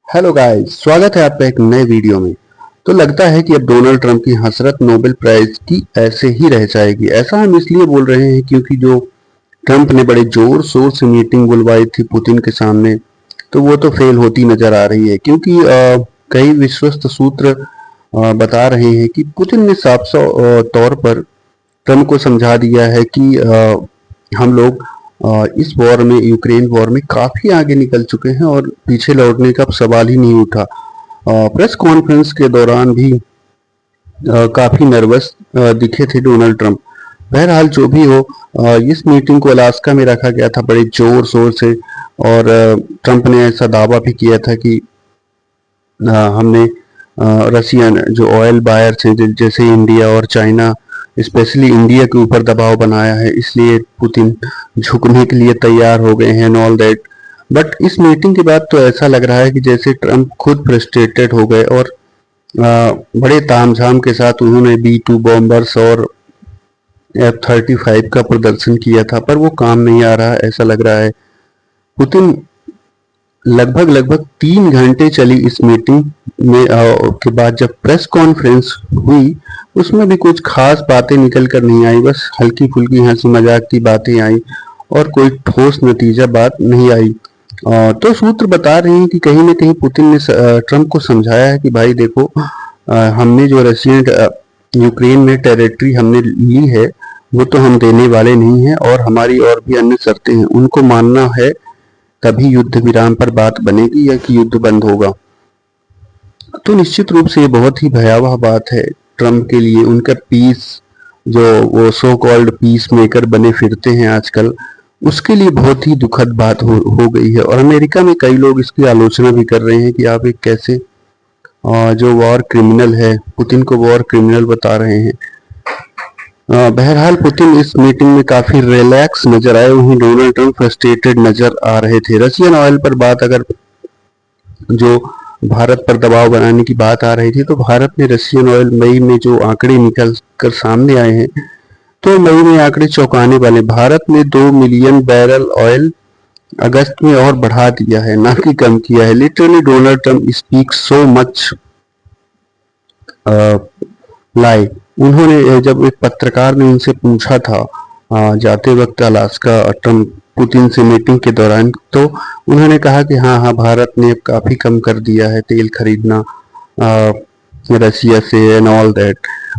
Hello guys, स्वागत है आपका एक नए वीडियो में। तो लगता है कि अब डोनाल्ड ट्रंप की हसरत नोबेल प्राइज की ऐसे ही रह जाएगी। ऐसा हम इसलिए बोल रहे हैं क्योंकि जो ट्रंप ने बड़े जोर शोर से मीटिंग बुलवाई थी पुतिन के सामने, तो वो तो फेल होती नजर आ रही है क्योंकि कई विश्वस्त सूत्र बता रहे हैं कि पुतिन ने साफ तौर पर ट्रंप को समझा दिया है कि हम लोग इस वॉर में, यूक्रेन वॉर में काफी आगे निकल चुके हैं और पीछे लौटने का सवाल ही नहीं उठा। प्रेस कॉन्फ्रेंस के दौरान भी काफी नर्वस दिखे थे डोनाल्ड ट्रंप। बहरहाल जो भी हो, इस मीटिंग को अलास्का में रखा गया था बड़े जोर शोर से, और ट्रंप ने ऐसा दावा भी किया था कि हमने रशियन जो ऑयल बायर्स हैं जैसे इंडिया और चाइना, स्पेशली इंडिया के ऊपर दबाव बनाया है, इसलिए पुतिन झुकने के लिए तैयार हो गए हैं, ऑल दैट। बट इस मीटिंग के बाद तो ऐसा लग रहा है कि जैसे ट्रंप खुद फ्रस्ट्रेटेड हो गए और बड़े तामझाम के साथ उन्होंने B-2 बॉम्बर्स और F-35 का प्रदर्शन किया था, पर वो काम नहीं आ रहा, ऐसा लग रहा है। पुतिन लगभग 3 घंटे चली इस मीटिंग में के बाद जब प्रेस कॉन्फ्रेंस हुई, उसमें भी कुछ खास बातें निकल कर नहीं आई, बस हल्की फुल्की हंसी मजाक की बातें आई और कोई ठोस नतीजा बात नहीं आई। तो सूत्र बता रहे हैं कि कहीं ना कहीं पुतिन ने ट्रंप को समझाया है कि भाई देखो, हमने जो रशियन यूक्रेन में टेरिटरी हमने ली है वो तो हम देने वाले नहीं हैं, और हमारी और भी अन्य शर्तें हैं, उनको मानना है, तभी युद्ध विराम पर बात बनेगी या कि युद्ध बंद होगा। तो निश्चित रूप से ये बहुत ही भयावह बात है ट्रंप के लिए। उनका पीस, जो वो सो कॉल्ड पीस मेकर बने फिरते हैं आजकल, उसके लिए बहुत ही दुखद बात हो गई है। और अमेरिका में कई लोग इसकी आलोचना भी कर रहे हैं कि आप एक कैसे जो वॉर क्रिमिनल है, पुतिन को वॉर क्रिमिनल बता रहे हैं। बहरहाल पुतिन इस मीटिंग में काफी रिलैक्स नजर आए, वहीं डोनाल्ड ट्रंप फ्रस्ट्रेटेड नजर आ रहे थे। रशियन ऑयल पर बात, अगर जो भारत पर दबाव बनाने की बात आ रही थी, तो भारत ने रशियन ऑयल मई में जो आंकड़े निकल कर सामने आए हैं, तो मई में आंकड़े चौंकाने वाले। भारत ने 2 मिलियन बैरल ऑयल अगस्त में और बढ़ा दिया है, ना कि कम किया है। Literally Donald Trump speak so much lie. उन्होंने, जब एक पत्रकार ने उनसे पूछा था जाते वक्त अलास्का, ट्रंप पुतिन से मीटिंग के दौरान, तो उन्होंने कहा कि हाँ हाँ, भारत ने अब काफी कम कर दिया है तेल खरीदना रशिया से and all that,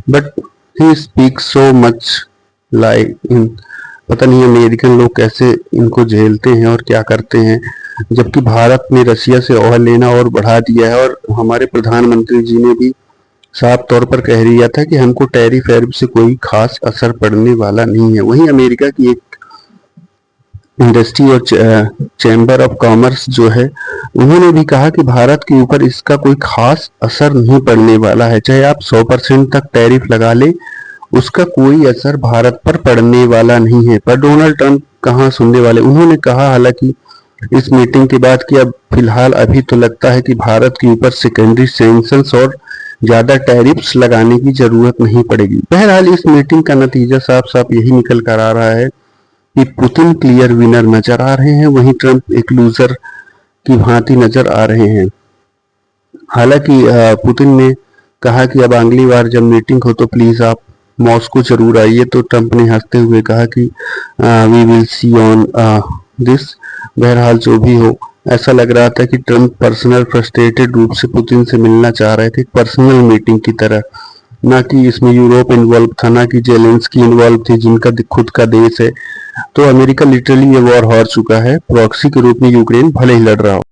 but he speak so much like in. पता नहीं अमेरिकन लोग कैसे इनको झेलते हैं और क्या करते हैं, जबकि भारत ने रशिया से ऑयल लेना और बढ़ा दिया है। और हमारे प्रधानमंत्री जी ने भी साफ तौर पर कह दिया था कि हमको टैरिफ वैरिफ से कोई खास असर पड़ने वाला नहीं है। वहीं अमेरिका की एक इंडस्ट्री और चैम्बर ऑफ कॉमर्स जो है, उन्होंने भी कहा कि भारत के ऊपर इसका कोई खास असर नहीं पड़ने वाला है, चाहे आप 100% तक टैरिफ लगा ले, उसका कोई असर भारत पर पड़ने वाला नहीं है। पर डोनाल्ड ट्रंप कहाँ सुनने वाले। उन्होंने कहा हालांकि इस मीटिंग के बाद कि अब फिलहाल अभी तो लगता है कि भारत के ऊपर सेकेंडरी सैंक्शंस और ज्यादा टैरिफ्स लगाने की जरूरत नहीं पड़ेगी। बहरहाल इस मीटिंग का नतीजा साफ साफ यही निकल कर आ रहा है कि पुतिन क्लियर विनर नजर आ रहे हैं, वहीं ट्रंप एक लूजर की भांति नजर आ रहे हैं। हालांकि पुतिन ने कहा कि अब अगली बार जब मीटिंग हो तो प्लीज आप मॉस्को जरूर आइए, तो ट्रंप ने हंसते हुए कहा कि we will see on this. बहरहाल जो भी हो, ऐसा लग रहा था कि ट्रंप पर्सनल फ्रस्ट्रेटेड रूप से पुतिन से मिलना चाह रहे थे, पर्सनल मीटिंग की तरह, ना कि इसमें यूरोप इन्वॉल्व था, ना कि जेलेंस्की इन्वॉल्व थी जिनका खुद का देश है। तो अमेरिका लिटरली ये वॉर हार चुका है, प्रॉक्सी के रूप में यूक्रेन भले ही लड़ रहा हो।